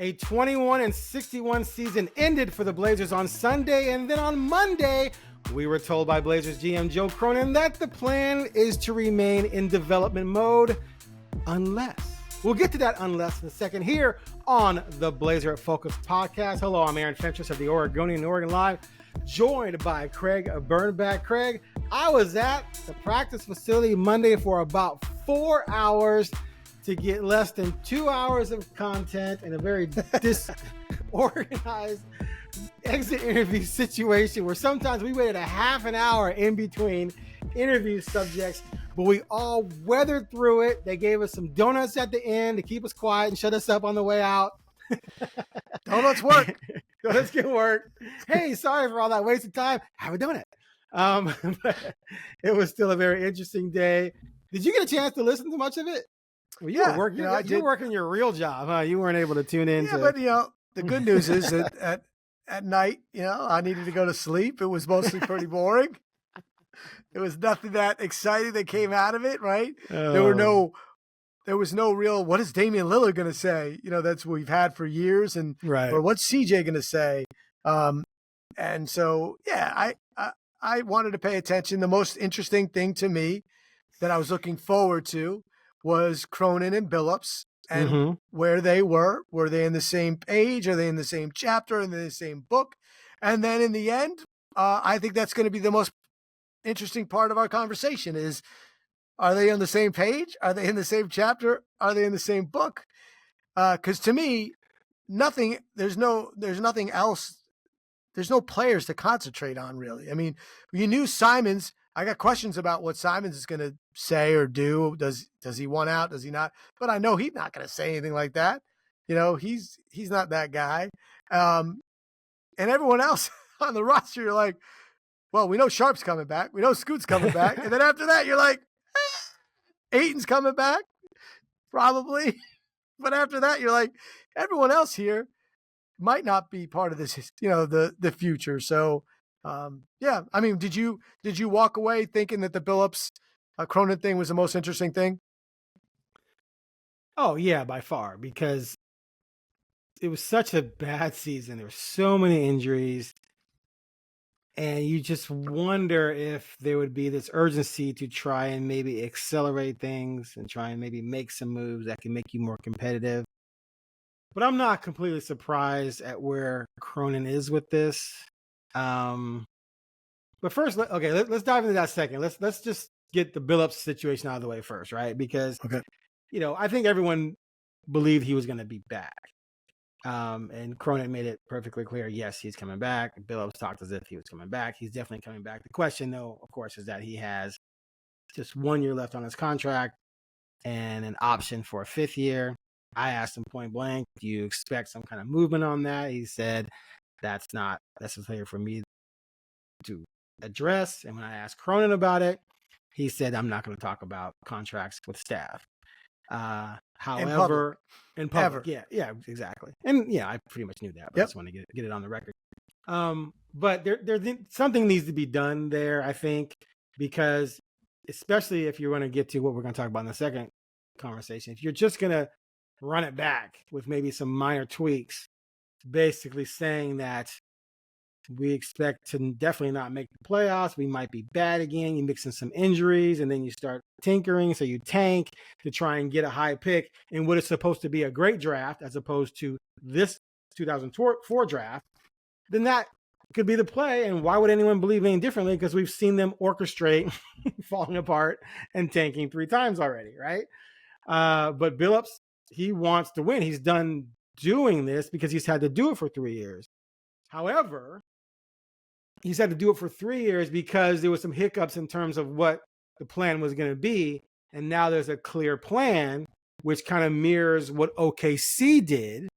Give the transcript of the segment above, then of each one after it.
A 21-61 season ended for the Blazers on Sunday, and then on Monday, we were told by Blazers GM Joe Cronin that the plan is to remain in development mode unless. We'll get to that unless in a second here on the Blazer at Focus podcast. Hello, I'm Aaron Fentress of the Oregonian and Oregon Live, joined by Craig Birnbach. Craig, I was at the practice facility Monday for about 4 hours to get less than 2 hours of content in a very disorganized exit interview situation where sometimes we waited a half an hour in between interview subjects, but we all weathered through it. They gave us some donuts at the end to keep us quiet and shut us up on the way out. Donuts work. Donuts can work. Hey, sorry for all that wasted time. Have a donut. But it was still a very interesting day. Did you get a chance to listen to much of it? Well, you were working. You were working your real job, huh? You weren't able to tune in. Yeah, but the good news is that at night, I needed to go to sleep. It was mostly pretty boring. There was nothing that exciting that came out of it, right? Oh. There was no real. What is Damian Lillard going to say? That's what we've had for years, and right. Or what's CJ going to say? And so, I wanted to pay attention. The most interesting thing to me that I was looking forward to was Cronin and Billups and where they were. Were they in the same page? Are they in the same chapter? Are they in the same book? And then in the end, I think that's going to be the most interesting part of our conversation is, are they on the same page? Are they in the same chapter? Are they in the same book? Because to me, there's nothing else. There's no players to concentrate on, really. I mean, you knew Simons. I got questions about what Simons is going to say or do. Does he want out? Does he not? But I know he's not going to say anything like that. He's not that guy. And everyone else on the roster, you're like, well, we know Sharp's coming back. We know Scoot's coming back. And then after that, you're like, Ayton's coming back, probably. But after that, you're like, everyone else here might not be part of this, the future. So, I mean, did you walk away thinking that the Billups Cronin thing was the most interesting thing? Oh yeah, by far, because it was such a bad season. There were so many injuries, and you just wonder if there would be this urgency to try and maybe accelerate things and try and maybe make some moves that can make you more competitive. But I'm not completely surprised at where Cronin is with this. But first, let's dive into that second. Let's just get the Billups situation out of the way first, right? Because, I think everyone believed he was going to be back. And Cronin made it perfectly clear, yes, he's coming back. Billups talked as if he was coming back. He's definitely coming back. The question, though, of course, is that he has just 1 year left on his contract and an option for a 5th year. I asked him point blank, do you expect some kind of movement on that? He said, that's not necessary for me to address. And when I asked Cronin about it, he said, I'm not going to talk about contracts with staff. However, in public. Yeah, exactly. And I pretty much knew that, but I just want to get it on the record. But there something needs to be done there, I think, because especially if you're going to get to what we're going to talk about in the second conversation, if you're just going to run it back with maybe some minor tweaks, basically saying that we expect to definitely not make the playoffs. We might be bad again. You mix in some injuries and then you start tinkering. So you tank to try and get a high pick in what is supposed to be a great draft as opposed to this 2004 draft. Then that could be the play. And why would anyone believe any differently? Because we've seen them orchestrate falling apart and tanking 3 times already, right? But Billups, he wants to win. He's done doing this because he's had to do it for 3 years. However, he's had to do it for 3 years because there was some hiccups in terms of what the plan was going to be. And now there's a clear plan, which kind of mirrors what OKC did,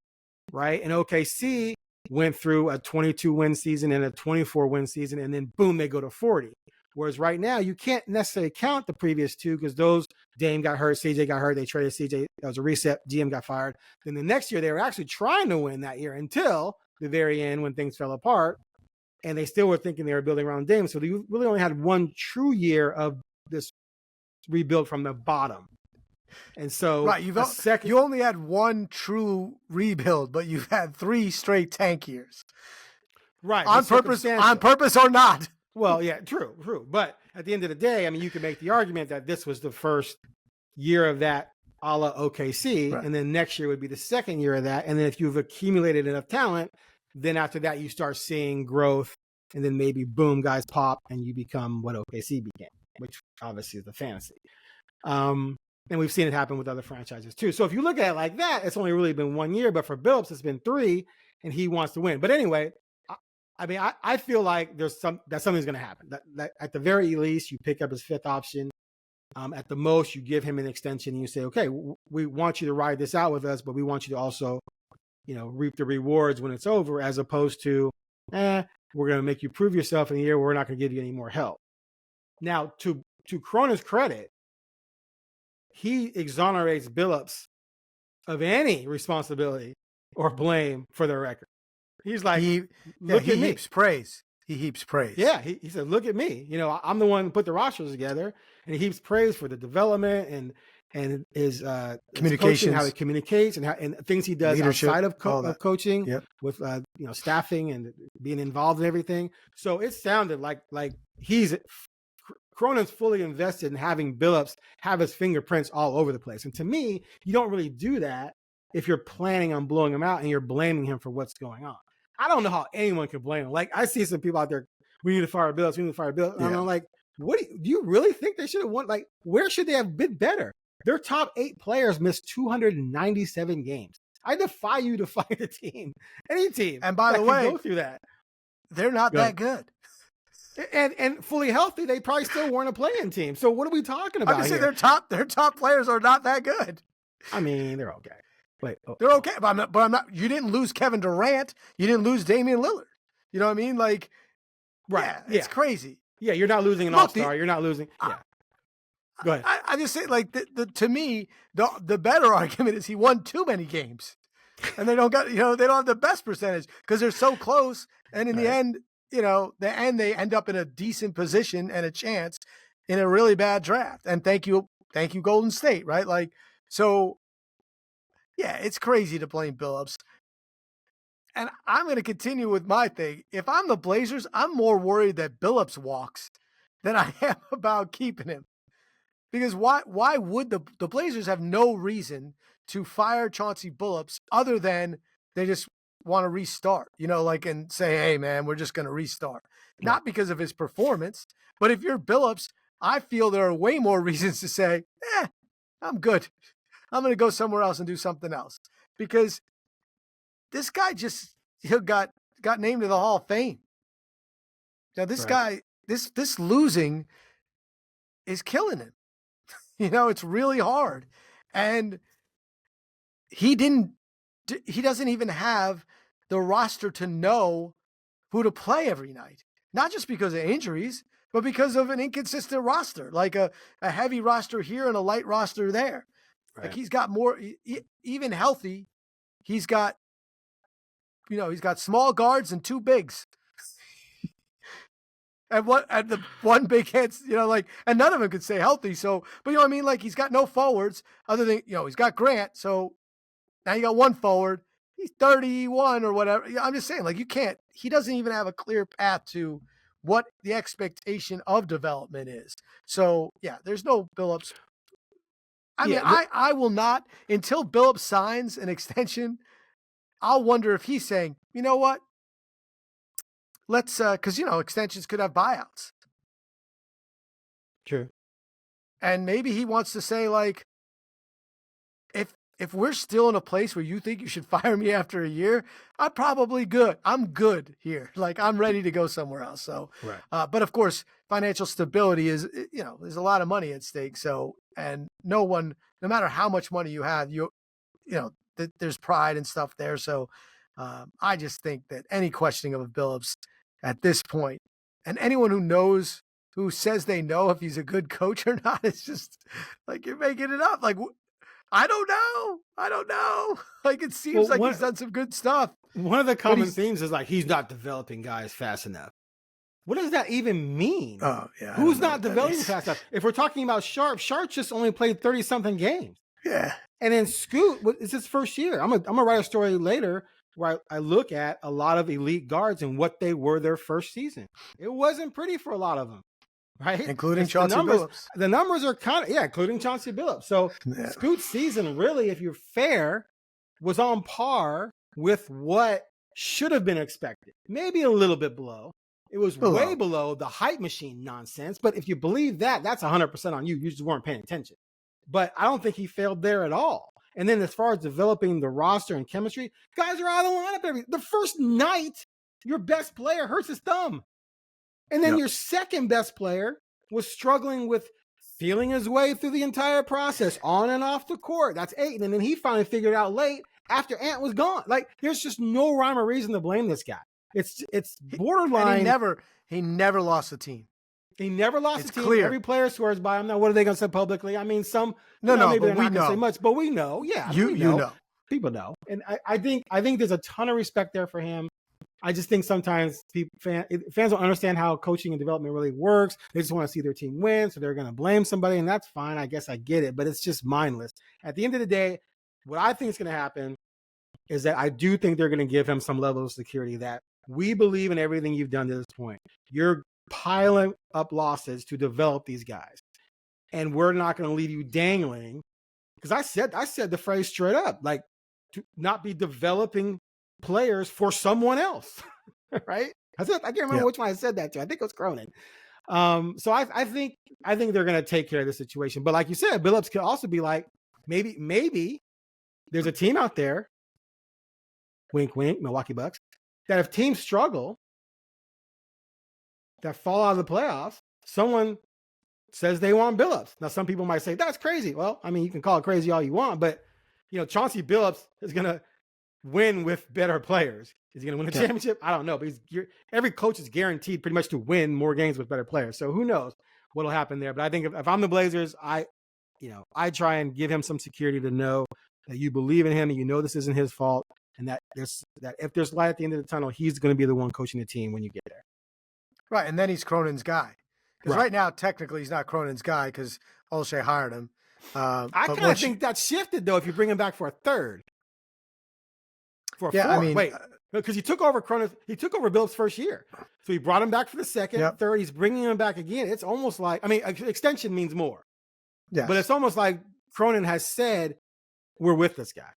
right? And OKC went through a 22-win season and a 24-win season, and then boom, they go to 40. Whereas right now, you can't necessarily count the previous 2 because those Dame got hurt, CJ got hurt, they traded CJ, that was a reset, GM got fired. Then the next year, they were actually trying to win that year until the very end when things fell apart. And they still were thinking they were building around Dame. So they really only had 1 true year of this rebuild from the bottom. And so Right, you only had one true rebuild, but you've had 3 straight tank years. Right. On purpose or not. Well, yeah, true. But at the end of the day, I mean, you can make the argument that this was the first year of that a la OKC, Right. and then next year would be the second year of that. And then if you've accumulated enough talent, then after that you start seeing growth, and then maybe boom, guys pop, and you become what OKC became, which obviously is the fantasy. And we've seen it happen with other franchises too. So if you look at it like that, it's only really been 1 year, but for Billups, it's been 3, and he wants to win. But anyway, I feel like something's going to happen. That at the very least, you pick up his 5th option. At the most, you give him an extension, and you say, okay, we want you to ride this out with us, but we want you to also, reap the rewards when it's over, as opposed to, we're going to make you prove yourself in a year where we're not going to give you any more help. Now, to Cronin's credit, he exonerates Billups of any responsibility or blame for the record. He's like, look at me. He heaps praise. Yeah, he said, look at me. I'm the one who put the rosters together, and he heaps praise for the development and his communication, how he communicates, and things he does leadership, outside of coaching, with staffing and being involved in everything. So it sounded like Cronin's fully invested in having Billups have his fingerprints all over the place. And to me, you don't really do that if you're planning on blowing him out and you're blaming him for what's going on. I don't know how anyone could blame him. Like, I see some people out there, we need to fire Billups. And I'm like, do you really think they should have won? Like, where should they have been better? Their top 8 players missed 297 games. I defy you to find a team, any team. And by the way, go through that. They're not that good. And fully healthy, they probably still weren't a playing team. So what are we talking about? I'm just saying their top players are not that good. I mean, they're okay. They're okay, but I'm not. You didn't lose Kevin Durant. You didn't lose Damian Lillard. You know what I mean? Like, right? Yeah, it's crazy. Yeah, you're not losing an all-star. You're not losing. Yeah. Go ahead. I just say, like, to me, the better argument is he won too many games, and they don't have the best percentage because they're so close. And in the end, they end up in a decent position and a chance in a really bad draft. And thank you, Golden State, right? Like, so. Yeah, it's crazy to blame Billups. And I'm going to continue with my thing. If I'm the Blazers, I'm more worried that Billups walks than I am about keeping him. Because why would the Blazers have no reason to fire Chauncey Billups other than they just want to restart, and say, hey, man, we're just going to restart. Yeah. Not because of his performance, but if you're Billups, I feel there are way more reasons to say, I'm good. I'm going to go somewhere else and do something else, because this guy just got named to the Hall of Fame. Now this guy, this losing is killing him. It's really hard. And he doesn't even have the roster to know who to play every night. Not just because of injuries, but because of an inconsistent roster, like a heavy roster here and a light roster there. Right. Like, he's got more, even healthy, he's got small guards and 2 bigs. And the one big hits, and none of them could stay healthy. So, but you know what I mean? Like, he's got no forwards other than, he's got Grant. So now you got 1 forward. He's 31 or whatever. I'm just saying, like, he doesn't even have a clear path to what the expectation of development is. So yeah, there's no Billups. I will not, until Billups signs an extension, I'll wonder if he's saying, you know what? Let's, because, extensions could have buyouts. True. And maybe he wants to say, like, if we're still in a place where you think you should fire me after a year, I'm probably good. I'm good here. Like, I'm ready to go somewhere else. So, right. But of course, financial stability is, there's a lot of money at stake. So, and no matter how much money you have, there's pride and stuff there. So, I just think that any questioning of a Billups at this point, and anyone who says they know if he's a good coach or not, it's just like, you're making it up. Like, I don't know. Like, it seems he's done some good stuff. One of the common themes is, like, he's not developing guys fast enough. What does that even mean? Oh, yeah. Who's not developing fast enough? If we're talking about Sharp just only played 30-something games. Yeah. And then Scoot, it's his first year. I'm gonna write a story later where I look at a lot of elite guards and what they were their first season. It wasn't pretty for a lot of them, right? Including Chauncey Billups. The numbers are kind of, including Chauncey Billups. So Scoot's season, really, if you're fair, was on par with what should have been expected. Maybe a little bit below. It was way below the hype machine nonsense. But if you believe that, that's 100% on you. You just weren't paying attention. But I don't think he failed there at all. And then as far as developing the roster and chemistry, guys are out of the lineup. The first night, your best player hurts his thumb. And then your second best player was struggling with feeling his way through the entire process, on and off the court. That's Ayton. And then he finally figured it out late after Ant was gone. Like, there's just no rhyme or reason to blame this guy. It's borderline. And he never lost a team. He never lost a team. Clear. Every player swears by him. Now, what are they going to say publicly? I mean, some maybe they're but not going to say much, but we know. Yeah, you know. People know, and I think there's a ton of respect there for him. I just think sometimes fans don't understand how coaching and development really works. They just want to see their team win, so they're going to blame somebody, and that's fine. I guess I get it, but it's just mindless. At the end of the day, what I think is going to happen is that I do think they're going to give him some level of security that we believe in everything you've done to this point. You're piling up losses to develop these guys, and we're not going to leave you dangling. Because I said the phrase straight up, like, to not be developing players for someone else, right? I can't remember which one I said that to. I think it was Cronin. So I think they're going to take care of the situation. But like you said, Billups could also be like, maybe there's a team out there, wink, wink, Milwaukee Bucks, that if teams struggle, that fall out of the playoffs, someone says they want Billups. Now, some people might say that's crazy. Well, I mean, you can call it crazy all you want, but Chauncey Billups is going to win with better players. Is he going to win the championship? I don't know, but every coach is guaranteed pretty much to win more games with better players. So who knows what'll happen there? But I think if I'm the Blazers, I try and give him some security to know that you believe in him and this isn't his fault, and that if there's light at the end of the tunnel, he's going to be the one coaching the team when you get there. Right, and then he's Cronin's guy. Because right now, technically, he's not Cronin's guy because Olshey hired him. I kind of think that shifted, though, if you bring him back for a third. For a fourth. I mean, wait, because he took over Billups' first year. So he brought him back for the second, third. He's bringing him back again. It's almost like, extension means more. Yeah. But it's almost like Cronin has said, we're with this guy.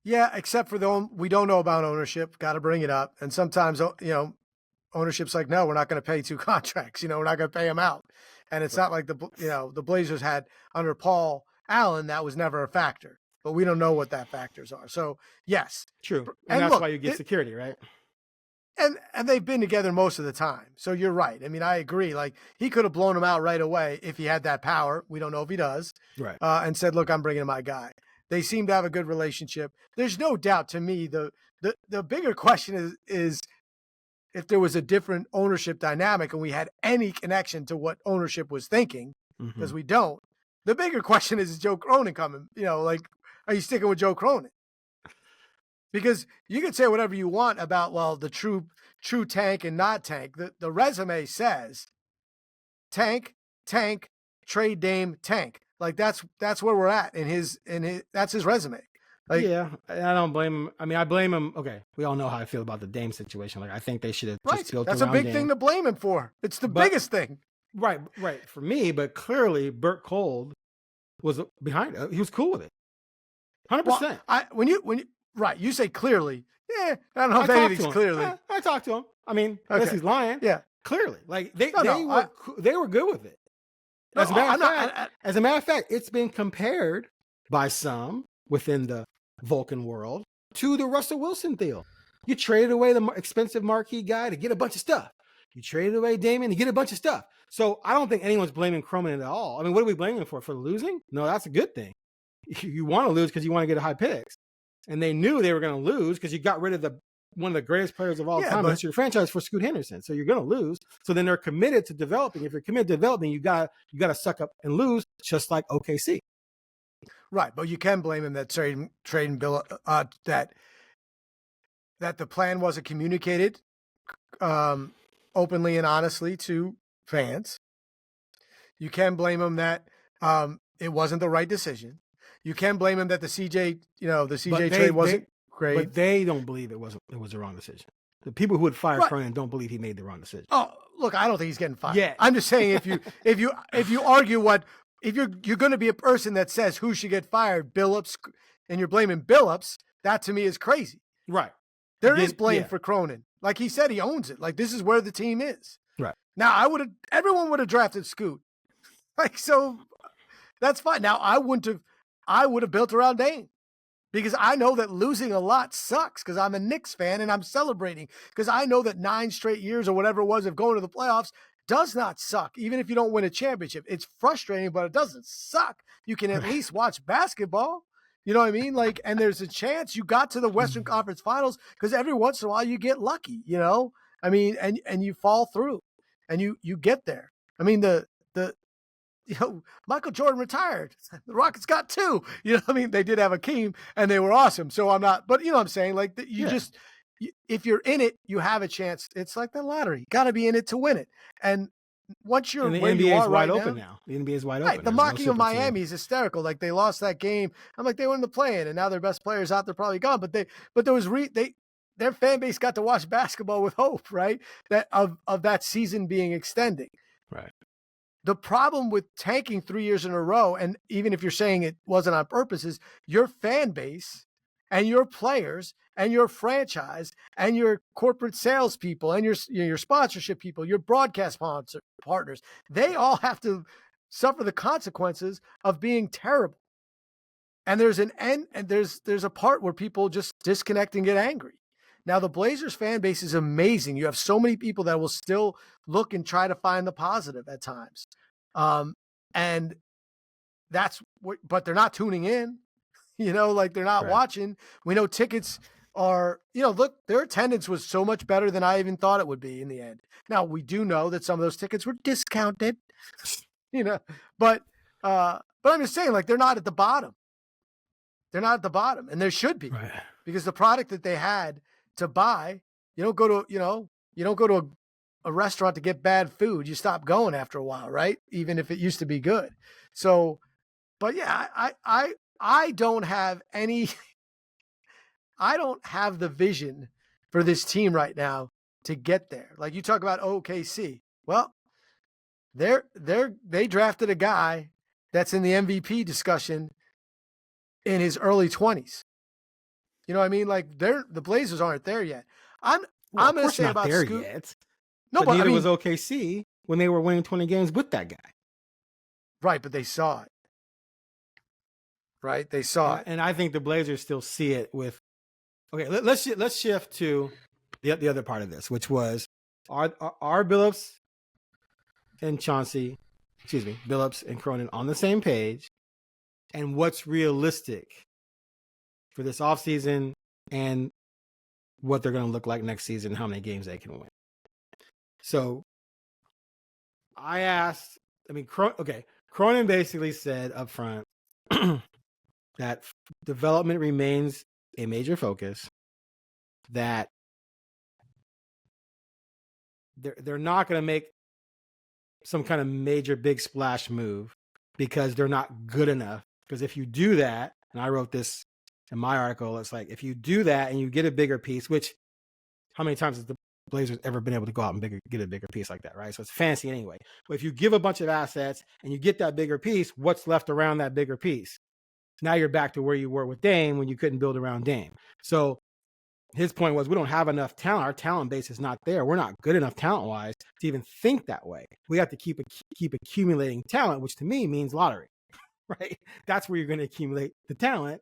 Yeah, except for we don't know about ownership. Got to bring it up. And sometimes, ownership's like, no, we're not going to pay 2 contracts. We're not going to pay him out. And it's not like the Blazers had under Paul Allen, that was never a factor. But we don't know what that factors are. So, yes. True. And that's why you get security, right? And they've been together most of the time. So you're right. I mean, I agree. Like, he could have blown him out right away if he had that power. We don't know if he does. Right. And said, look, I'm bringing my guy. They seem to have a good relationship. There's no doubt to me the bigger question is if there was a different ownership dynamic and we had any connection to what ownership was thinking, because we don't. The bigger question is Joe Cronin coming? Are you sticking with Joe Cronin? Because you can say whatever you want about, the true tank and not tank. The resume says tank, trade Dame, tank. Like that's where we're at in his that's his resume. Like, yeah, I don't blame him. I mean, I blame him. Okay, we all know how I feel about the Dame situation. Like, I think they should have just built around Dame. That's a big thing to blame him for. It's the biggest thing. Right, for me. But clearly, Burt Cold was behind it. He was cool with it. 100%. When you say clearly. Yeah, I don't know if anything's clearly. I talked to him. I mean, unless he's lying. Yeah, clearly, like they were good with it. As a matter of fact, it's been compared by some within the Vulcan world to the Russell Wilson deal. You traded away the expensive marquee guy to get a bunch of stuff. You traded away Damian to get a bunch of stuff. So I don't think anyone's blaming Cronin at all. I mean, what are we blaming him for? For losing? No, that's a good thing. You want to lose because you want to get a high picks. And they knew they were going to lose because you got rid of one of the greatest players of all time in the history of the franchise for Scoot Henderson. So you're going to lose. So then they're committed to developing. If you're committed to developing, you got to suck up and lose, just like OKC. Right, but you can blame him that trading Bill that the plan wasn't communicated openly and honestly to fans. You can blame him that it wasn't the right decision. You can blame him that the CJ trade wasn't great. But they don't believe it was the wrong decision. The people who would fire Cronin don't believe he made the wrong decision. Oh, look, I don't think he's getting fired. Yeah. I'm just saying if you argue if you're going to be a person that says who should get fired, Billups, and you're blaming Billups, that to me is crazy. Right. There is blame for Cronin. Like he said, he owns it. Like this is where the team is. Right. Now everyone would have drafted Scoot. Like, so that's fine. Now I would have built around Dame because I know that losing a lot sucks because I'm a Knicks fan and I'm celebrating because I know that 9 straight years or whatever it was of going to the playoffs does not suck. Even if you don't win a championship, it's frustrating, but it doesn't suck. You can at least watch basketball. You know what I mean? Like, and there's a chance you got to the Western Conference Finals because every once in a while you get lucky, you know? I mean, and you fall through and you get there. I mean, Michael Jordan retired. The Rockets got 2. You know what I mean? They did have Akeem and they were awesome. So I'm not, but you know what I'm saying? Like if you're in it, you have a chance. It's like the lottery. You got to be in it to win it. And once you're and the where NBA you are is wide right open now. The NBA is wide open. The mocking of Miami is hysterical. Like they lost that game. I'm like, they were in the play-in and now their best players out there probably gone. But there was their fan base got to watch basketball with hope, right? That of that season being extending. Right. The problem with tanking 3 years in a row, and even if you're saying it wasn't on purpose, is your fan base and your players and your franchise and your corporate salespeople and your sponsorship people, your broadcast partners, they all have to suffer the consequences of being terrible. And there's an end, and there's a part where people just disconnect and get angry. Now, the Blazers fan base is amazing. You have so many people that will still look and try to find the positive at times. And that's what, but they're not tuning in, you know, like they're not watching. We know tickets are, you know, look, their attendance was so much better than I even thought it would be in the end. Now, we do know that some of those tickets were discounted, you know, but I'm just saying, like, they're not at the bottom. They're not at the bottom, and there should be, because the product that they had to buy, you don't go to a restaurant to get bad food. You stop going after a while, right? Even if it used to be good. So, but yeah, I don't have any, I don't have the vision for this team right now to get there. Like you talk about OKC. Well, they drafted a guy that's in the MVP discussion in his early 20s. You know what I mean? Like the Blazers aren't there yet. I'm going to say about there Scoot. Yet. No, but neither was OKC when they were winning 20 games with that guy. Right, but they saw it. Right, they saw it, and I think the Blazers still see it with. Okay, let's shift to the other part of this, which was are Billups and Billups and Cronin on the same page, and what's realistic for this offseason and what they're going to look like next season, how many games they can win. So I asked, Cronin basically said up front that development remains a major focus, that they're not going to make some kind of major big splash move because they're not good enough. Because if you do that, and I wrote this in my article, it's like, if you do that and you get a bigger piece, which how many times has the Blazers ever been able to go out and get a bigger piece like that, right? So it's fancy anyway. But if you give a bunch of assets and you get that bigger piece, what's left around that bigger piece? Now you're back to where you were with Dame when you couldn't build around Dame. So his point was, we don't have enough talent. Our talent base is not there. We're not good enough talent-wise to even think that way. We have to keep accumulating talent, which to me means lottery, right? That's where you're going to accumulate the talent.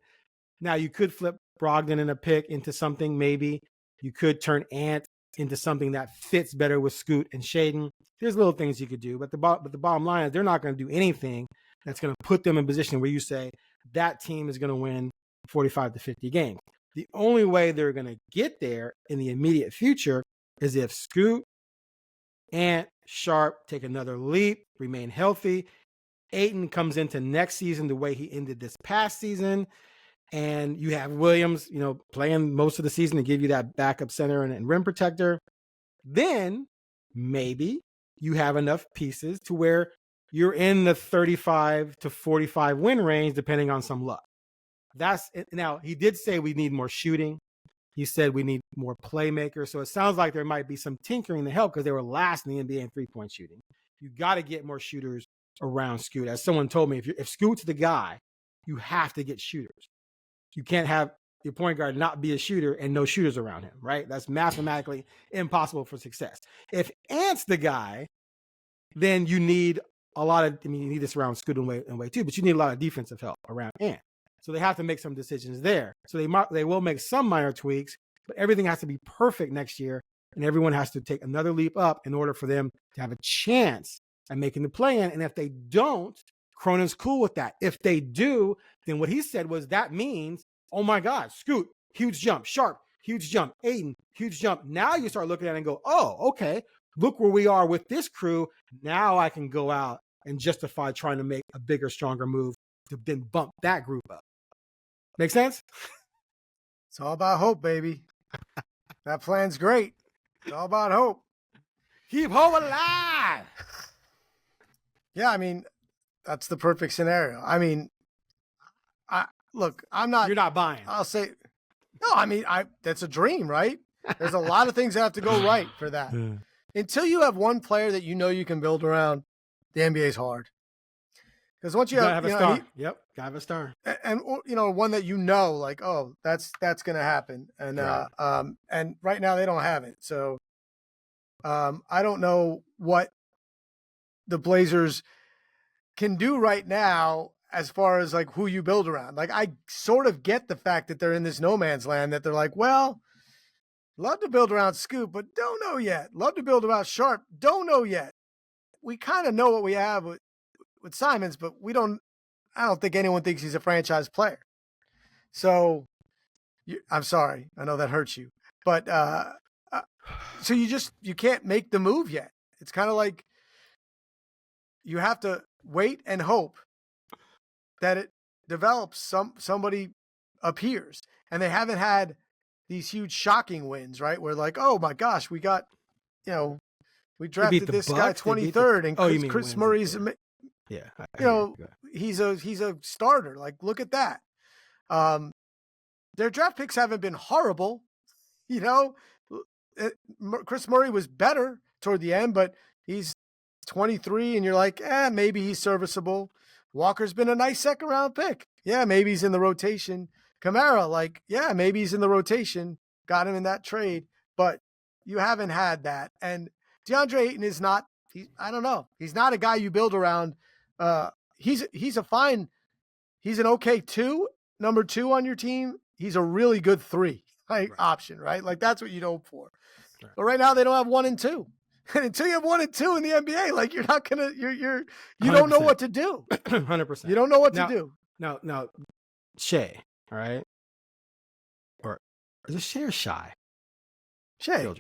Now you could flip Brogdon in a pick into something, maybe. You could turn Ant into something that fits better with Scoot and Shaden. There's little things you could do, but the bottom line is they're not going to do anything that's going to put them in a position where you say that team is going to win 45 to 50 games. The only way they're going to get there in the immediate future is if Scoot, Ant, Sharp take another leap, remain healthy. Ayton comes into next season the way he ended this past season. And you have Williams, playing most of the season to give you that backup center and rim protector. Then maybe you have enough pieces to where you're in the 35 to 45 win range, depending on some luck. That's it. Now, he did say we need more shooting. He said we need more playmakers. So it sounds like there might be some tinkering to help because they were last in the NBA in three-point shooting. You got to get more shooters around Scoot. As someone told me, if Scoot's the guy, you have to get shooters. You can't have your point guard not be a shooter and no shooters around him, right? That's mathematically impossible for success. If Ant's the guy, then you need a lot of, you need this around Scoot and way too, but you need a lot of defensive help around Ant. So they have to make some decisions there. So they will make some minor tweaks, but everything has to be perfect next year, and everyone has to take another leap up in order for them to have a chance at making the play-in. And if they don't, Cronin's cool with that. If they do, then what he said was that means, oh my God, Scoot, huge jump, Sharp, huge jump, Aiden, huge jump. Now you start looking at it and go, oh, okay, look where we are with this crew. Now I can go out and justify trying to make a bigger, stronger move to then bump that group up. Make sense? It's all about hope, baby. That plan's great. It's all about hope. Keep hope alive. Yeah, I mean, that's the perfect scenario. I mean, I'm not. You're not buying. I'll say, no. I mean, that's a dream, right? There's a lot of things that have to go right for that. Yeah. Until you have one player that you know you can build around, the NBA is hard. Because once you have a star, gotta have a star, and one that like, oh, that's going to happen, and right. And right now they don't have it, so I don't know what the Blazers can do right now as far as like who you build around. Like, I sort of get the fact that they're in this no man's land, that they're like, well, love to build around Scoop, but don't know yet. Love to build around Sharp, don't know yet. We kind of know what we have with Simons, but I don't think anyone thinks he's a franchise player. So I'm sorry. I know that hurts you, but so you can't make the move yet. It's kind of like you have to wait and hope that it develops, somebody appears, and they haven't had these huge shocking wins, right? Where like, oh my gosh, we got, we drafted this guy 23rd, and Chris Murray's, yeah, he's a starter. Like, look at that. Their draft picks haven't been horrible. Chris Murray was better toward the end, but he's 23, and you're like, maybe he's serviceable. Walker's been a nice second round pick. Yeah, maybe he's in the rotation. Kamara, like, yeah, maybe he's in the rotation. Got him in that trade, but you haven't had that. And DeAndre Ayton is not. I don't know. He's not a guy you build around. He's an okay number 2 on your team. He's a really good 3 option, right? Like, that's what you'd hope for. Right. But right now they don't have 1 and 2. And until you have 1 and 2 in the NBA, like, you're not gonna. You don't know what to do. 100%. You don't know what to do. Now, Shea, all right, or is it Shea or Shy? Shea.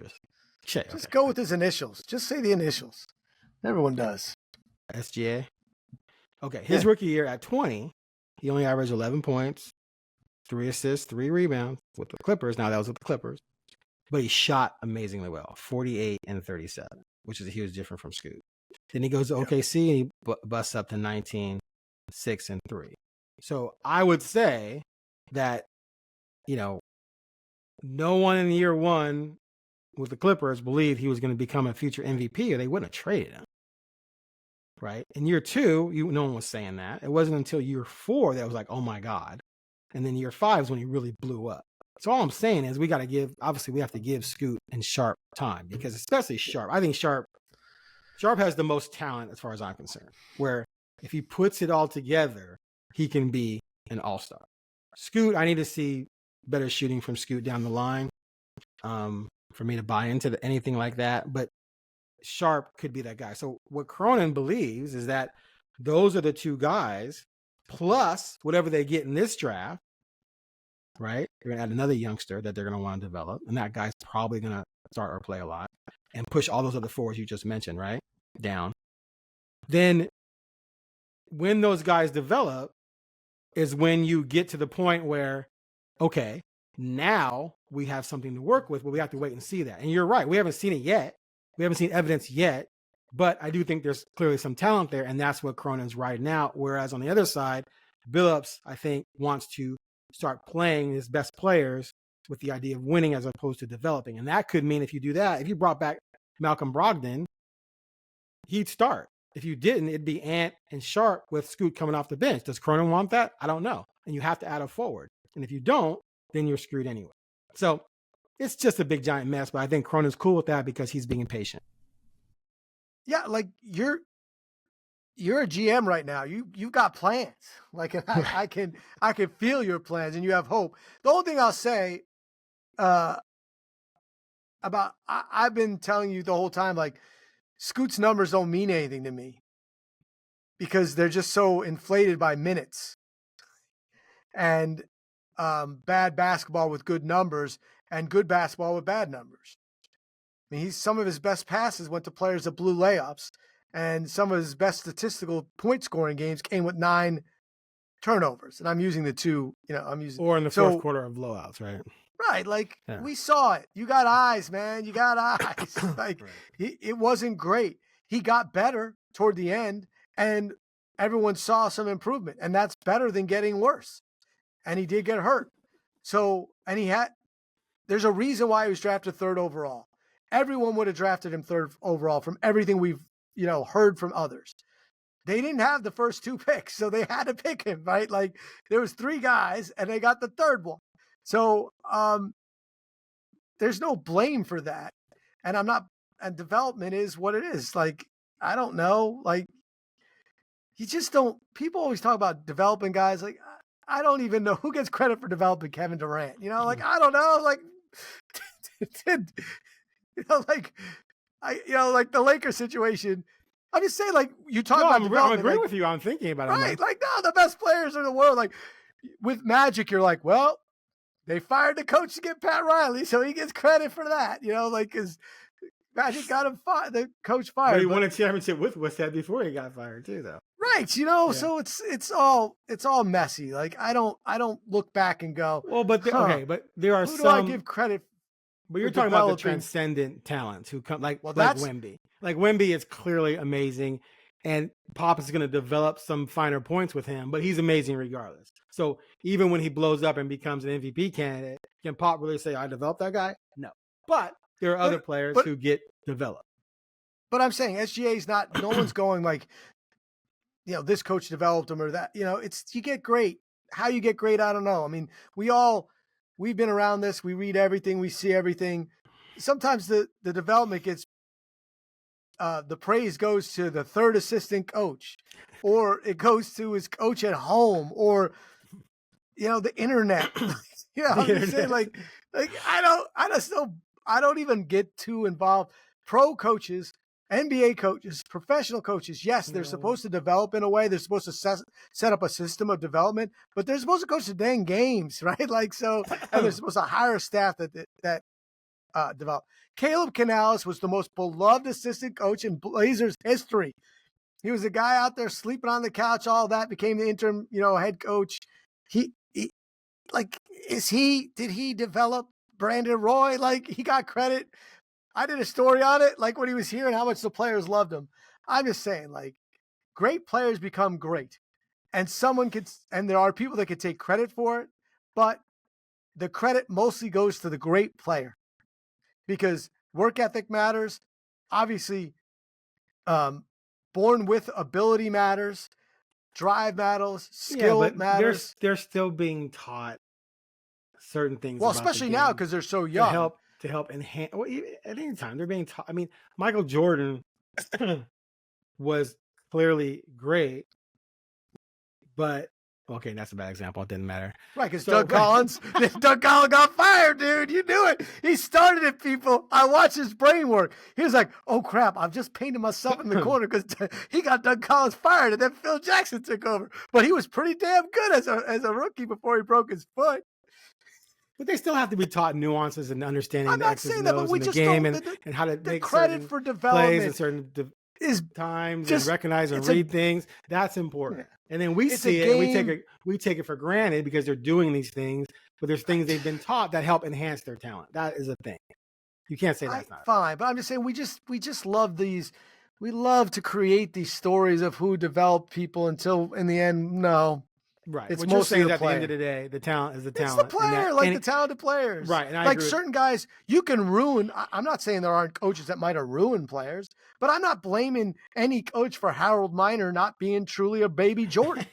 Shea. Just go with his initials. Just say the initials. Everyone does. SGA. Okay, his rookie year at 20, he only averaged 11 points, 3 assists, 3 rebounds with the Clippers. Now that was with the Clippers, but he shot amazingly well, 48 and 37, which is a huge difference from Scoot. Then he goes to OKC and he busts up to 19, 6 and 3. So I would say that, no one in year 1 with the Clippers believed he was going to become a future MVP, or they wouldn't have traded him. Right? In year 2, no one was saying that. It wasn't until year 4 that was like, oh my God. And then year 5 is when he really blew up. So all I'm saying is we have to give Scoot and Sharp time, because especially Sharp. I think Sharp has the most talent as far as I'm concerned, where if he puts it all together, he can be an all-star. Scoot, I need to see better shooting from Scoot down the line for me to buy into anything like that. But Sharp could be that guy. So what Cronin believes is that those are the 2 guys, plus whatever they get in this draft, right? They're going to add another youngster that they're going to want to develop, and that guy's probably going to start or play a lot and push all those other forwards you just mentioned, right, down. Then when those guys develop is when you get to the point where, okay, now we have something to work with, but we have to wait and see that. And you're right, we haven't seen it yet. We haven't seen evidence yet, but I do think there's clearly some talent there, and that's what Cronin's riding out. Whereas on the other side, Billups, I think, wants to start playing his best players with the idea of winning as opposed to developing. And that could mean if you do that, if you brought back Malcolm Brogdon, he'd start. If you didn't, it'd be Ant and Sharp with Scoot coming off the bench. Does Cronin want that? I don't know. And you have to add a forward. And if you don't, then you're screwed anyway. So it's just a big giant mess, but I think Cronin's cool with that because he's being patient. Yeah, like you're a GM right now. You've got plans. Like I can feel your plans, and you have hope. The only thing I'll say about I've been telling you the whole time, like Scoot's numbers don't mean anything to me because they're just so inflated by minutes and bad basketball with good numbers and good basketball with bad numbers. I mean, some of his best passes went to players that blew layups, and some of his best statistical point scoring games came with 9 turnovers. And I'm using the two, or in the fourth quarter of blowouts, right? Right. Like we saw it. You got eyes, man. You got eyes. Like right. It wasn't great. He got better toward the end, and everyone saw some improvement, and that's better than getting worse. And he did get hurt. So, and there's a reason why he was drafted 3rd overall. Everyone would have drafted him 3rd overall from everything we've, heard from others. They didn't have the first 2 picks, so they had to pick him, right? Like there was 3 guys and they got the 3rd one. So there's no blame for that. And development is what it is. Like, I don't know. Like you just don't, people always talk about developing guys. Like, I don't even know who gets credit for developing Kevin Durant. Like, I don't know. Like, like the Lakers situation. I'm just saying, like, you talk about development. I'm agreeing with you. I'm thinking about it. Right. Like, no, the best players in the world. Like, with Magic, you're like, well, they fired the coach to get Pat Riley, so he gets credit for that. Because Magic got him fired. The coach fired. But he won a championship with Westhead before he got fired too, though. Right. So it's all messy. Like, I don't look back and go, well, but okay, but there are who some. Do I give credit? But you're talking about the transcendent talents who come like Wemby. Like Wemby is clearly amazing, and Pop is going to develop some finer points with him, but he's amazing regardless. So even when he blows up and becomes an MVP candidate, can Pop really say, I developed that guy? No. But there are other players who get developed. But I'm saying SGA is not, no one's going like, this coach developed him or that. It's, you get great. How you get great, I don't know. I mean, we've been around this. We read everything. We see everything. Sometimes the development gets, the praise goes to the 3rd assistant coach, or it goes to his coach at home, or, the internet. I'm saying like I don't even get too involved. Pro coaches, NBA coaches, professional coaches, yes, they're supposed to develop in a way. They're supposed to set up a system of development, but they're supposed to coach the dang games, right? Like, so, and they're supposed to hire staff that develop. Caleb Canales was the most beloved assistant coach in Blazers history. He was a guy out there sleeping on the couch, all that, became the interim, head coach. Did he develop Brandon Roy? Like, he got credit. I did a story on it, like when he was here and how much the players loved him. I'm just saying, like, great players become great. And there are people that can take credit for it, but the credit mostly goes to the great player because work ethic matters. Obviously, born with ability matters. Drive matters, skill matters. They're still being taught certain things. Well, especially now because they're so young. To help enhance. Well, at any time they're being taught. I mean, Michael Jordan was clearly great, but okay, that's a bad example. It didn't matter, right? Because Doug Collins got fired, dude. You knew it. He started it, people. I watched his brain work. He was like, "Oh crap, I've just painted myself in the corner because he got Doug Collins fired, and then Phil Jackson took over." But he was pretty damn good as a rookie before he broke his foot. But they still have to be taught nuances and understanding the X's and O's in the game and how to make credit for development plays and certain times and recognize and read things. That's important. Yeah. And then we see it and we take it for granted because they're doing these things, but there's things they've been taught that help enhance their talent. That is a thing. You can't say that's not fine, but I'm just saying we just love these. We love to create these stories of who developed people until in the end, no. right. It's What you're mostly saying is the at the end player. of the day, the talent is the It's talent. the player, the talented players. Right. And I like agree certain guys, you can ruin. I'm not saying there aren't coaches that might have ruined players, but I'm not blaming any coach for Harold Miner not being truly a baby Jordan.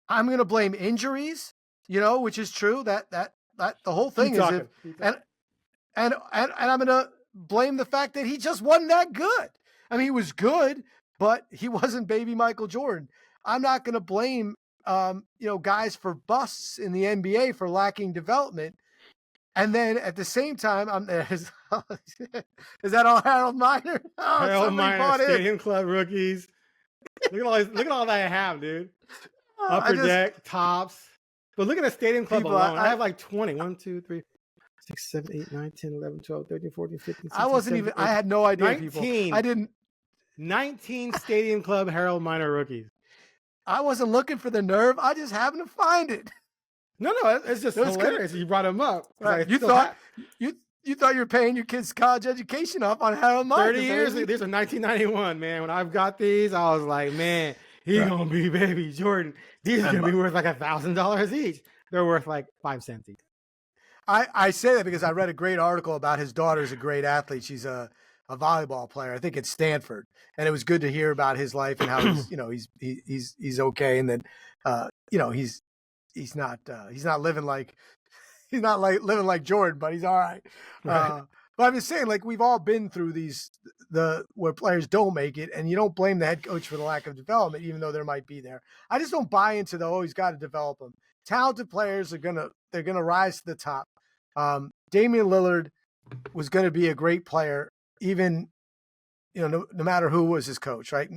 I'm going to blame injuries, which is true. That the whole thing is if, and I'm going to blame the fact that he just wasn't that good. I mean, he was good, but he wasn't baby Michael Jordan. I'm not going to blame, guys for busts in the NBA for lacking development. And then at the same time, is that all Harold Miner? Oh, Harold Miner, Stadium in. Club rookies. Look at all that I have, dude. Upper deck, tops. But look at the Stadium Club alone. I have like 20. 1, 2, 3, 6, 7, 8, 9, 10, 11, 12, 13, 14, 15, 16, I wasn't 17, even, 18, I had no idea, 19, people. I didn't. 19 Stadium Club Harold Miner rookies. I wasn't looking for the nerve. I just happened to find it. No, it's just hilarious. You brought him up. Right. You thought you were paying your kids' college education off on Harold Miner. 30 years. These are 1991, man. When I've got these, I was like, man, he's gonna be baby Jordan. These are gonna be worth like $1,000 each. They're worth like 5 cents each. I say that because I read a great article about his daughter's a great athlete. She's a volleyball player, I think at Stanford, and it was good to hear about his life and how he's okay, and that he's not living like living like Jordan, but he's all right. But I'm just saying, like, we've all been through where players don't make it, and you don't blame the head coach for the lack of development, even though there might be there. I just don't buy into he's got to develop them. Talented players they're gonna rise to the top. Damian Lillard was going to be a great player, even no matter who was his coach, right?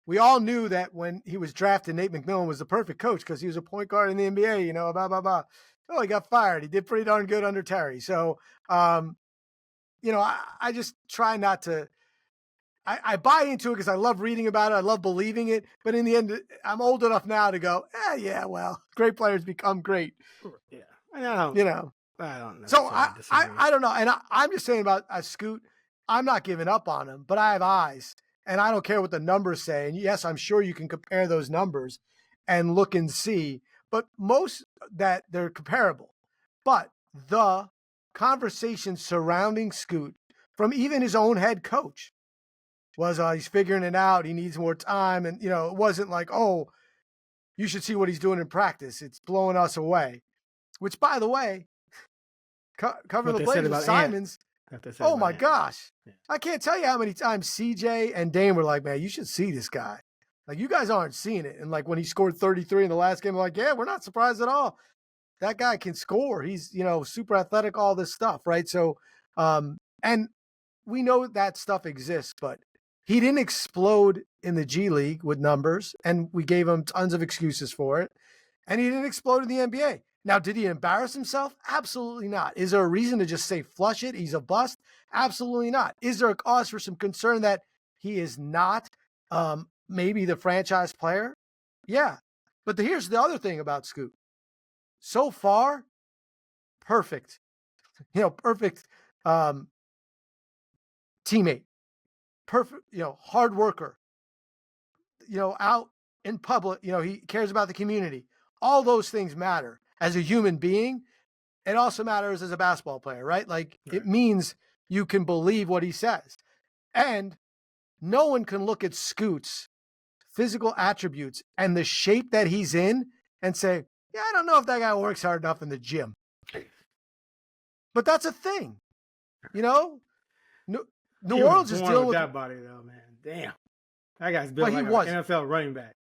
We all knew that when he was drafted, Nate McMillan was the perfect coach because he was a point guard in the NBA. Blah blah blah. Oh, he got fired. He did pretty darn good under Terry. So, I just try not to. I buy into it because I love reading about it. I love believing it. But in the end, I'm old enough now to go, yeah, well, great players become great. Yeah. I don't know. So I don't know. And I'm just saying about Scoot, I'm not giving up on him, but I have eyes. And I don't care what the numbers say. And yes, I'm sure you can compare those numbers and look and see. But most that they're comparable. But the conversation surrounding Scoot from even his own head coach was he's figuring it out. He needs more time. And, it wasn't like, oh, you should see what he's doing in practice. It's blowing us away. Which, by the way, covering the Blazers with Simons. Oh, my gosh. Yeah. I can't tell you how many times CJ and Dame were like, man, you should see this guy. Like, you guys aren't seeing it. And, like, when he scored 33 in the last game, I'm like, yeah, we're not surprised at all. That guy can score. He's, super athletic, all this stuff, right? So, and we know that stuff exists, but he didn't explode in the G League with numbers, and we gave him tons of excuses for it. And he didn't explode in the NBA. Now, did he embarrass himself? Absolutely not. Is there a reason to just say flush it? He's a bust? Absolutely not. Is there a cause for some concern that he is not maybe the franchise player? Yeah. But here's the other thing about Scoot. So far, perfect. Perfect teammate. Perfect, hard worker. Out in public, he cares about the community. All those things matter. As a human being, it also matters as a basketball player, right? Like, It means you can believe what he says. And no one can look at Scoot's physical attributes and the shape that he's in and say, yeah, I don't know if that guy works hard enough in the gym. But that's a thing. New Orleans is dealing with that body, though, man. Damn. That guy's built like an NFL running back.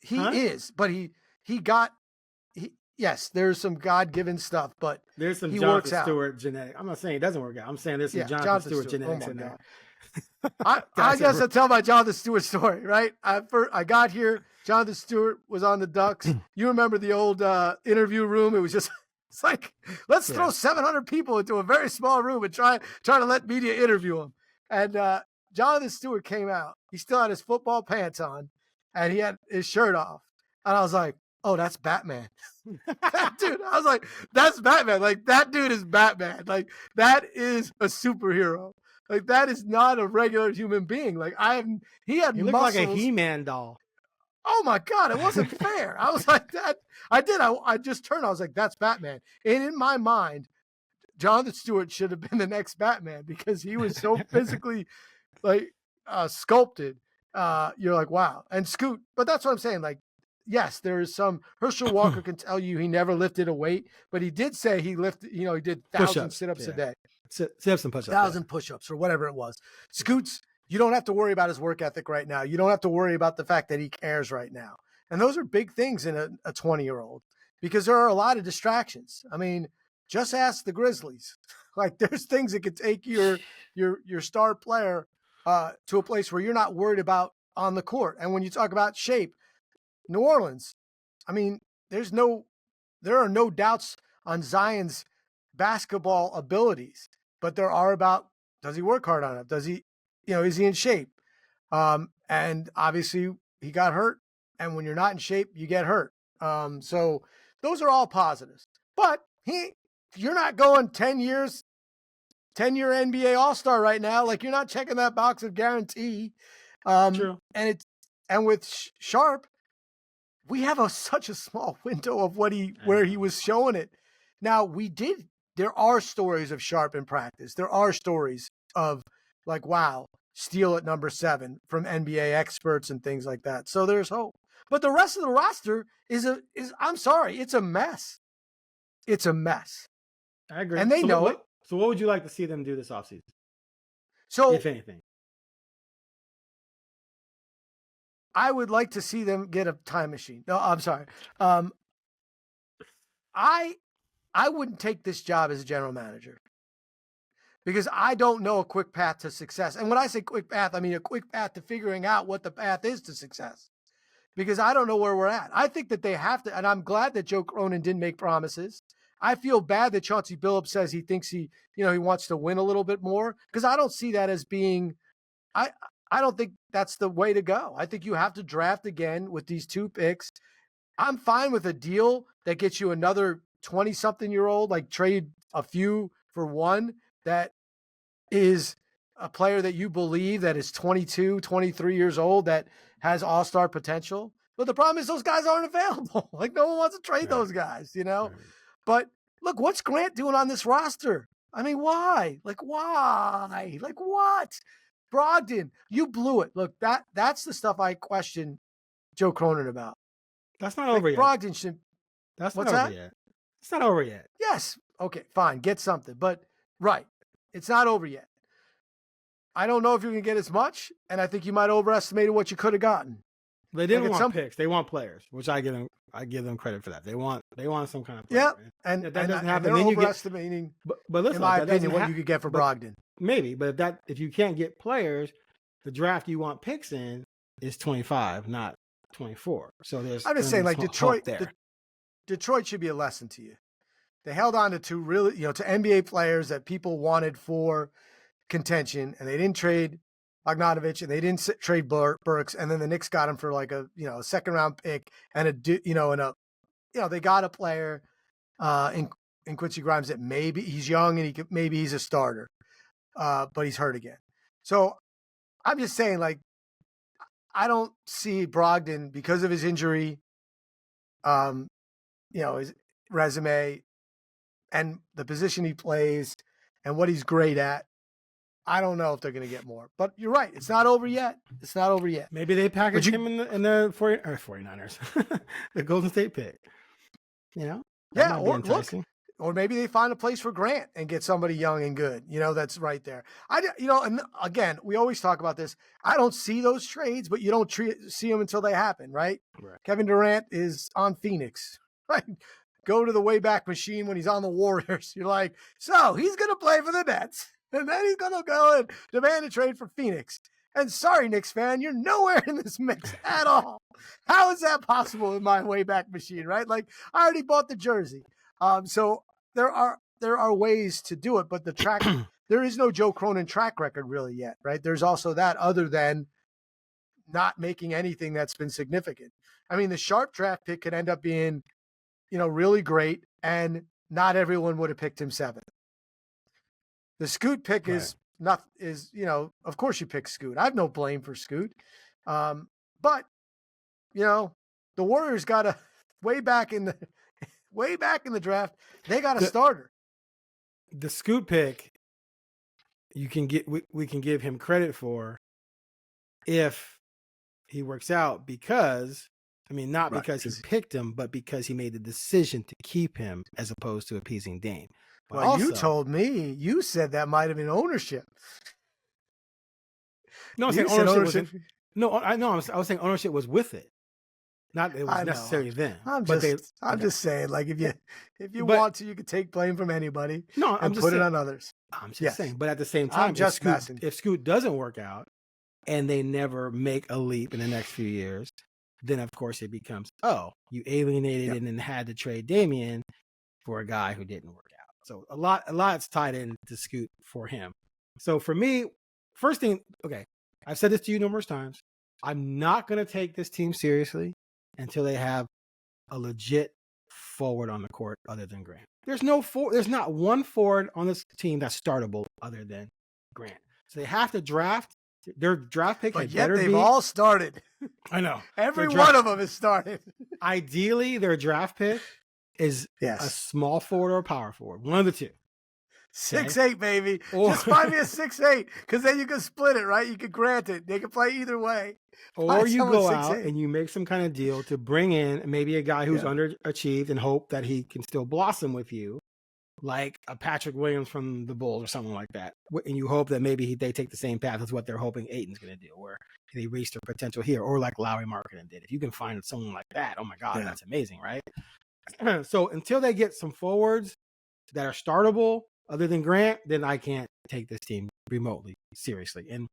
He is, but yes, there's some God-given stuff, but there's some Jonathan Stewart genetic. I'm not saying it doesn't work out. I'm saying there's some Jonathan Stewart genetics in there. I guess I'll tell my Jonathan Stewart story, right? I got here. Jonathan Stewart was on the Ducks. You remember the old interview room? It was just, it's like, let's throw 700 people into a very small room and try to let media interview him. And Jonathan Stewart came out. He still had his football pants on, and he had his shirt off. And I was like, oh, that's Batman. Dude, I was like, that's Batman. Like, that dude is Batman. Like, that is a superhero. Like, that is not a regular human being. Like, he had He looked muscles. like a He-Man doll. Oh my God, it wasn't fair. I was like, that. I just turned. I was like, that's Batman. And in my mind, Jonathan Stewart should have been the next Batman because he was so physically like sculpted. You're like, wow. And Scoot, but that's what I'm saying. Like, yes, there is some. Herschel Walker can tell you he never lifted a weight, but he did say he lifted. He did 1,000 sit-ups a day, sit-ups and push-ups, 1,000 push-ups or whatever it was. Scoots, you don't have to worry about his work ethic right now. You don't have to worry about the fact that he cares right now. And those are big things in a 20-year-old because there are a lot of distractions. I mean, just ask the Grizzlies. Like, there's things that could take your star player to a place where you're not worried about on the court. And when you talk about shape, New Orleans, I mean, there are no doubts on Zion's basketball abilities, but there are about, does he work hard on it? Does he, is he in shape? And obviously he got hurt. And when you're not in shape, you get hurt. So those are all positives. But you're not going 10-year NBA All-Star right now. Like, you're not checking that box of guarantee. True. And with Sharp, we have such a small window of where he was showing it. Now, there are stories of Sharp in practice. There are stories of like, wow, steal at number 7 from NBA experts and things like that. So there's hope. But the rest of the roster is I'm sorry, it's a mess. It's a mess. I agree. And they know it. So what would you like to see them do this offseason? So if anything. I would like to see them get a time machine. No, I'm sorry. I wouldn't take this job as a general manager because I don't know a quick path to success. And when I say quick path, I mean a quick path to figuring out what the path is to success because I don't know where we're at. I think that they have to, and I'm glad that Joe Cronin didn't make promises. I feel bad that Chauncey Billups says he thinks he wants to win a little bit more because I don't see that as being, I don't think that's the way to go. I think you have to draft again with these 2 picks. I'm fine with a deal that gets you another 20-something-year-old, like trade a few for one that is a player that you believe that is 22, 23 years old that has all-star potential. But the problem is those guys aren't available. Like, no one wants to trade those guys, Right. But look, what's Grant doing on this roster? I mean, why? Like, why? Like, what? Brogdon, you blew it. Look, that's the stuff I question Joe Cronin about. That's not over yet. Brogdon should. That's not over yet. It's not over yet. Yes. Okay, fine. Get something. But, right, it's not over yet. I don't know if you're going to get as much, and I think you might overestimate what you could have gotten. They didn't want picks. They want players, which I give them credit for that. They want some kind of player. Yeah, and that doesn't happen. They're overestimating, but listen, in my opinion, what you could get for Brogdon. Maybe, but if you can't get players, the draft you want picks in is 25, not 24. So I'm just saying, like Detroit, Detroit should be a lesson to you. They held on to 2 really, to NBA players that people wanted for contention, and they didn't trade Bogdanovich, and they didn't trade Burks, and then the Knicks got him for like a second-round pick and they got a player in Quincy Grimes that maybe he's young and maybe he's a starter, but he's hurt again. So I'm just saying, like, I don't see Brogdon because of his injury, his resume and the position he plays and what he's great at. I don't know if they're going to get more, but you're right. It's not over yet. It's not over yet. Maybe they package him in the 49ers, the Golden State pick. Yeah, or maybe they find a place for Grant and get somebody young and good. That's right there. And again, we always talk about this. I don't see those trades, but you don't see them until they happen, right? Kevin Durant is on Phoenix, right? Go to the Wayback Machine when he's on the Warriors. You're like, so he's going to play for the Nets. And then he's going to go and demand a trade for Phoenix. And sorry, Knicks fan, you're nowhere in this mix at all. How is that possible in my Wayback Machine, right? Like, I already bought the jersey. So there are ways to do it, but there is no Joe Cronin track record really yet, right? There's also that other than not making anything that's been significant. I mean, the Sharp draft pick could end up being, really great, and not everyone would have picked him 7th. The Scoot pick is not of course you pick Scoot. I have no blame for Scoot. But the Warriors got a way back in the draft, they got a starter. The Scoot pick, we can give him credit for if he works out, because not because he picked him, but because he made the decision to keep him as opposed to appeasing Dame. But well, you told me, you said that might have been ownership. No, I'm saying ownership. I was saying ownership was with it. Not it was necessarily them. I'm just saying, like, if you want to, you can take blame from anybody. No, and put it on others. I'm just saying. But at the same time, if Scoot doesn't work out and they never make a leap in the next few years, then of course it becomes, you alienated and then had to trade Damian for a guy who didn't work out. So a lot's tied into Scoot for him. So for me, first thing, I've said this to you numerous times. I'm not going to take this team seriously until they have a legit forward on the court other than Grant. There's not one forward on this team that's startable other than Grant. So they have to draft. Their draft pick had better be. They've all started. I know. Every one of them has started. Ideally, their draft pick is a small forward or a power forward. One of the two. 6'8", baby. Just find me a 6'8", because then you can split it, right? You can grant it. They can play either way. Or you go out and you make some kind of deal to bring in maybe a guy who's underachieved and hope that he can still blossom with you, like a Patrick Williams from the Bulls or something like that. And you hope that maybe they take the same path as what they're hoping Ayton's going to do, where they reach their potential here, or like Lowry Markkanen did. If you can find someone like that, oh my God, that's amazing, right? So until they get some forwards that are startable other than Grant, then I can't take this team remotely seriously. And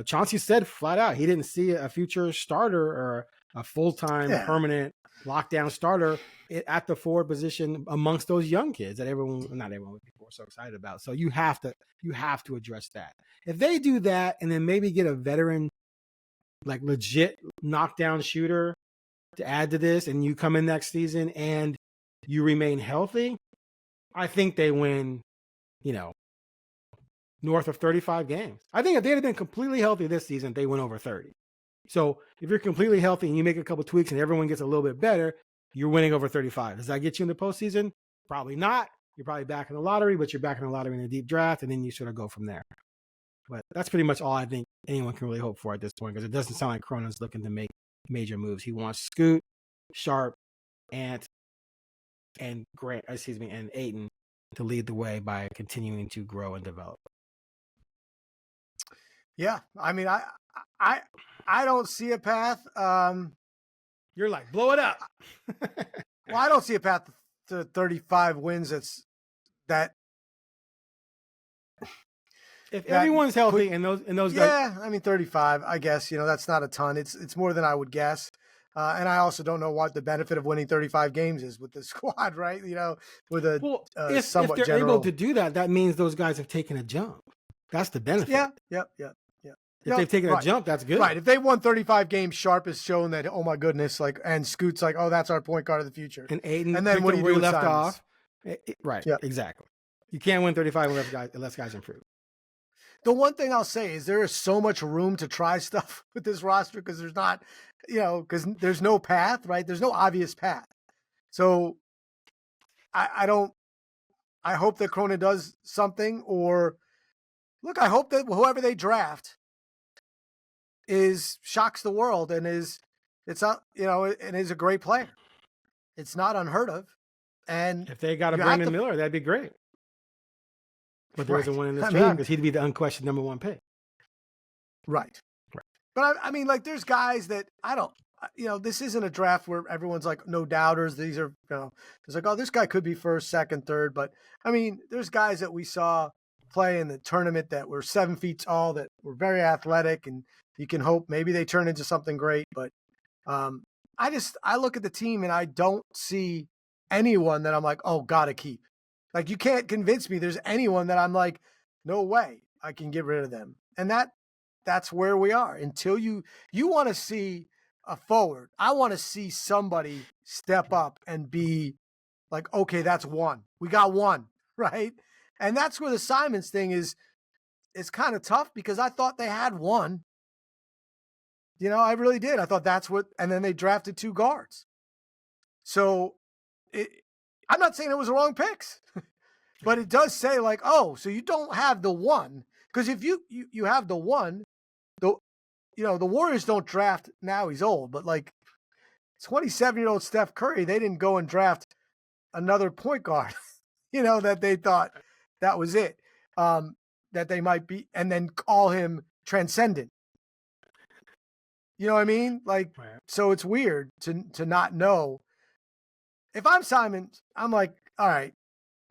Chauncey said flat out he didn't see a future starter or a full-time permanent lockdown starter at the forward position amongst those young kids that not everyone people are so excited about. So you have to address that. If they do that and then maybe get a veteran, like legit knockdown shooter to add to this, and you come in next season and you remain healthy, I think they win, north of 35 games. I think if they had been completely healthy this season, they win over 30. So if you're completely healthy and you make a couple tweaks and everyone gets a little bit better, you're winning over 35. Does that get you in the postseason? Probably not. You're probably back in the lottery, but you're back in the lottery in a deep draft, and then you sort of go from there. But that's pretty much all I think anyone can really hope for at this point, because it doesn't sound like Cronin's looking to make major moves. He wants Scoot, Sharp, and Grant, and Ayton to lead the way by continuing to grow and develop. Yeah, I mean, I don't see a path. You're like, blow it up. Well, I don't see a path to 35 wins. If everyone's healthy and those guys. Yeah, I mean, 35. I guess that's not a ton. It's more than I would guess. And I also don't know what the benefit of winning 35 games is with the squad, right? With a somewhat if they're general. able to do that, that means those guys have taken a jump. That's the benefit. Yeah. If they've taken a jump, that's good. Right. If they won 35 games, Sharp has shown that, oh my goodness, and Scoot's like, oh, that's our point guard of the future. And Ayton, and then what do you do left Simons? off? Right. Yep. Exactly. You can't win 35 unless guys improve. The one thing I'll say is there is so much room to try stuff with this roster, because there's not, because there's no path, right? There's no obvious path. So I hope that Cronin does something, or look, I hope that whoever they draft shocks the world and is a great player. It's not unheard of. And if they got a Brandon Miller, that'd be great. But there isn't one in this draft, because he'd be the unquestioned number one pick. Right. But I mean, like, there's guys that I don't, this isn't a draft where everyone's like, no doubters. These are, it's like, oh, this guy could be first, second, third. But I mean, there's guys that we saw play in the tournament that were 7 feet tall, that were very athletic, and you can hope maybe they turn into something great. But I look at the team and I don't see anyone that I'm like, oh, gotta keep. Like, you can't convince me there's anyone that I'm like, no way I can get rid of them. And that that's where we are. Until you want to see a forward. I want to see somebody step up and be like, okay, that's one. We got one, right? And that's where the Simons thing is. It's kind of tough because I thought they had one. I really did. I thought that's what, and then they drafted 2 guards. So I'm not saying it was the wrong picks, but it does say like, oh, so you don't have the one. Because if you have the one, the Warriors don't draft, now he's old, but like 27-year-old Steph Curry, they didn't go and draft another point guard, that they thought that was it, that they might be, and then call him transcendent. You know what I mean? Like, right. So it's weird to not know. If I'm Simons, I'm like, all right,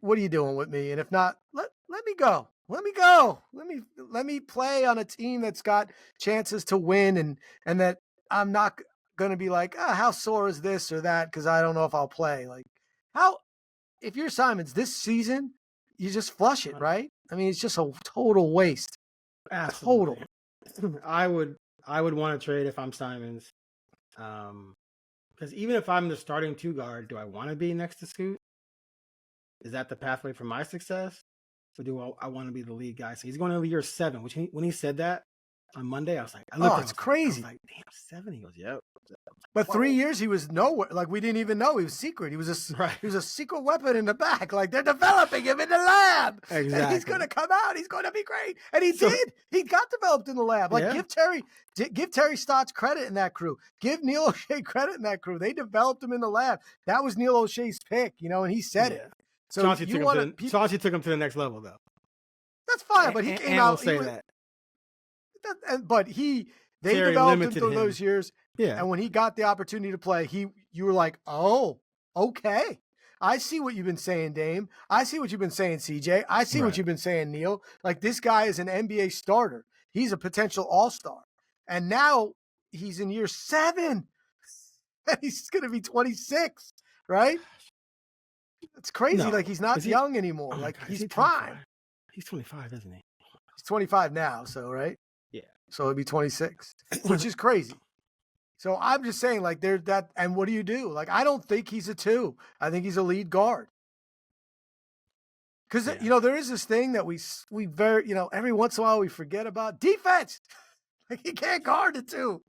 what are you doing with me? And if not, let me go. Let me go. Let me play on a team that's got chances to win, and that I'm not going to be like, how sore is this or that because I don't know if I'll play. Like, if you're Simons this season, you just flush it, right? I mean, it's just a total waste. Absolutely. Total. I would want to trade if I'm Simons. Because even if I'm the starting 2 guard, do I want to be next to Scoot? Is that the pathway for my success? So do I want to be the lead guy? So he's going to year 7, which when he said that on Monday, I was like, it's crazy. I was like, damn, 7? He goes, yep. But 3 years he was nowhere. Like, we didn't even know he was secret. He was a secret weapon in the back. Like, they're developing him in the lab. Exactly. And he's going to come out. He's going to be great. And he did. He got developed in the lab. Like, give Terry Stotts credit in that crew. Give Neil O'Shea credit in that crew. They developed him in the lab. That was Neil O'Shea's pick, and he said it. So Chauncey took him to the next level, though. That's fine, but he came out. Say that. But they developed him through those years. Yeah. And when he got the opportunity to play, you were like, oh, okay. I see what you've been saying, Dame. I see what you've been saying, CJ. I see what you've been saying, Neil. Like, this guy is an NBA starter. He's a potential all-star. And now he's in year 7. And he's going to be 26, right? It's crazy. No. Like, he's not young anymore. Like, he's prime. He's 25, isn't he? He's 25 now, so, right? Yeah. So he'll be 26, which is crazy. So I'm just saying, like, there's that. And what do you do? Like, I don't think he's a 2. I think he's a lead guard. Because, there is this thing that we very, every once in a while we forget about defense. Like, he can't guard a 2.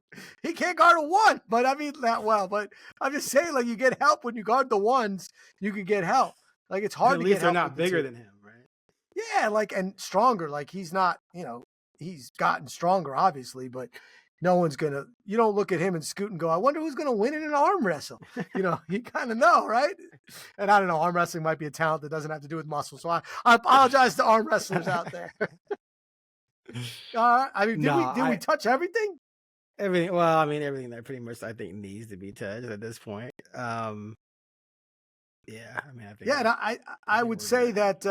He can't guard a 1, but I mean that well. But I'm just saying, like, you get help when you guard the 1s. You can get help. Like, it's hard to get help. At least they're not bigger than him, right? Yeah, like, and stronger. Like, he's not, he's gotten stronger, obviously, but no one's gonna. You don't look at him and Scoot and go, I wonder who's gonna win in an arm wrestle. You kind of know, right? And I don't know. Arm wrestling might be a talent that doesn't have to do with muscle. So I apologize to arm wrestlers out there. I mean, did we touch everything? Everything. Well, I mean, everything that pretty much I think needs to be touched at this point. Yeah, I mean, I think. Yeah, and I would say that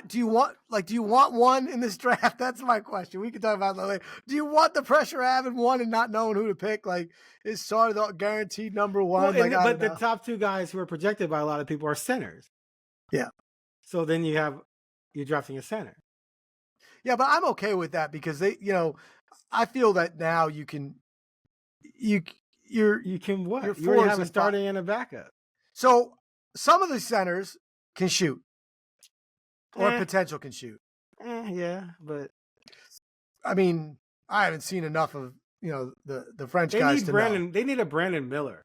do you want one in this draft? That's my question. We can talk about that later. Do you want the pressure of having one and not knowing who to pick? Like, is Sarr the guaranteed number 1? Well, but the top 2 guys who are projected by a lot of people are centers. Yeah. So then you're drafting a center. Yeah, but I'm okay with that because I feel that now you can what? You already have a starting and a backup. So some of the centers can shoot. Or potential can shoot. Yeah, but I mean, I haven't seen enough of the French guys to know. They need a Brandon Miller.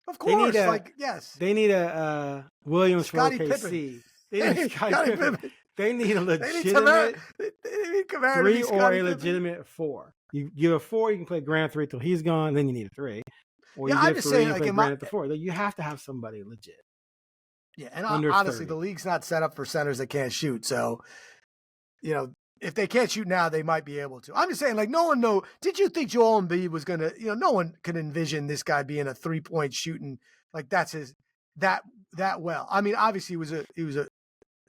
Of course, yes. They need a Williams for OKC. They need Scottie Pippen. They need a legitimate 3 or a legitimate 4. You give a 4, you can play Grant 3 till he's gone. Then you need a 3. Or you give 3 and play Grant at the 4. You have to have somebody legit. Yeah, and honestly, the league's not set up for centers that can't shoot. So, if they can't shoot now, they might be able to. I'm just saying, like, no one know. Did you think Joel Embiid was gonna? No one could envision this guy being a 3-point shooting like that's that well. I mean, obviously, he was a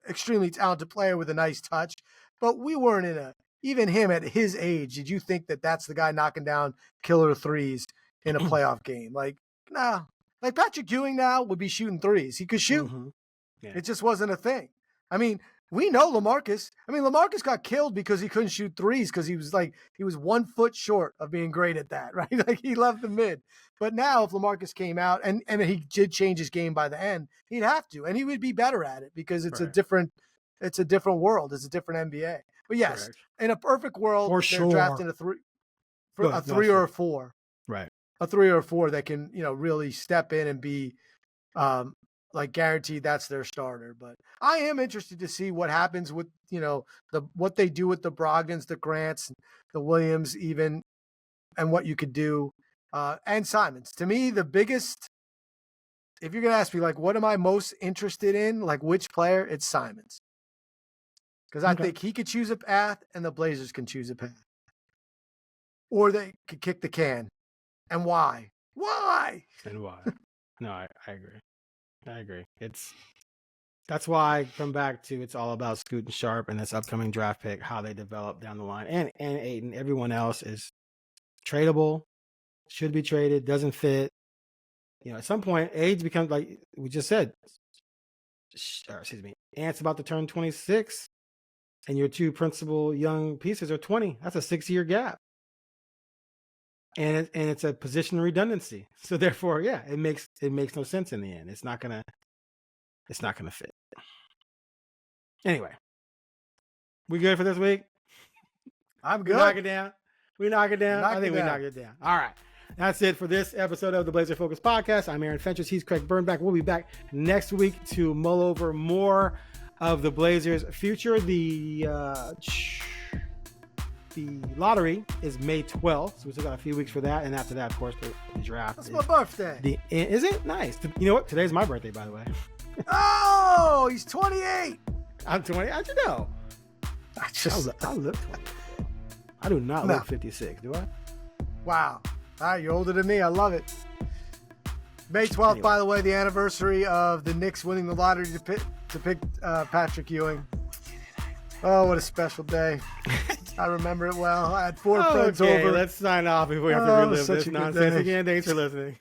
extremely talented player with a nice touch, but we weren't even him at his age. Did you think that that's the guy knocking down killer threes in a playoff game? Like, no. Like, Patrick Ewing now would be shooting threes. He could shoot. Mm-hmm. Yeah. It just wasn't a thing. I mean, we know LaMarcus. I mean, LaMarcus got killed because he couldn't shoot threes because he was 1 foot short of being great at that, right? Like he left the mid. But now if LaMarcus came out and he did change his game by the end, he'd have to, and he would be better at it because it's a different world. It's a different NBA. But yes, correct. In a perfect world, they're drafting a 3 or a 4. Right. A 3 or a 4 that can, really step in and be like guaranteed that's their starter. But I am interested to see what happens with, what they do with the Brogdons, the Grants, the Williams even, and what you could do. And Simons. To me, the biggest, if you're going to ask me, like, what am I most interested in? Like, which player? It's Simons. Because I think he could choose a path and the Blazers can choose a path. Or they could kick the can. And why? Why? And why? No, I agree. I agree. That's why I come back to it's all about Scoot and Sharp and this upcoming draft pick, how they develop down the line. And Ayton, everyone else is tradable, should be traded, doesn't fit. At some point, age becomes, like we just said, Ant's about to turn 26, and your 2 principal young pieces are 20. That's a 6-year gap. And it's a position redundancy. So therefore, yeah, it makes no sense in the end. It's not gonna fit. Anyway, we good for this week? I'm good. We knock it down. I think we knocked it down. All right. That's it for this episode of the Blazer Focus Podcast. I'm Aaron Fentress. He's Craig Birnbach. We'll be back next week to mull over more of the Blazers' future. The lottery is May 12th, so we still got a few weeks for that. And after that, of course, the draft. That's my birthday. Is it? Nice. You know what? Today's my birthday, by the way. Oh, he's 28. I'm 20. How'd you know? I look 20. I do not look 56, do I? Wow. All right, you're older than me. I love it. May 12th, anyway. By the way, the anniversary of the Knicks winning the lottery to pick Patrick Ewing. Oh, what a special day. I remember it well. I had 4 friends over. Let's sign off before we have to relive this nonsense again. Thanks for listening.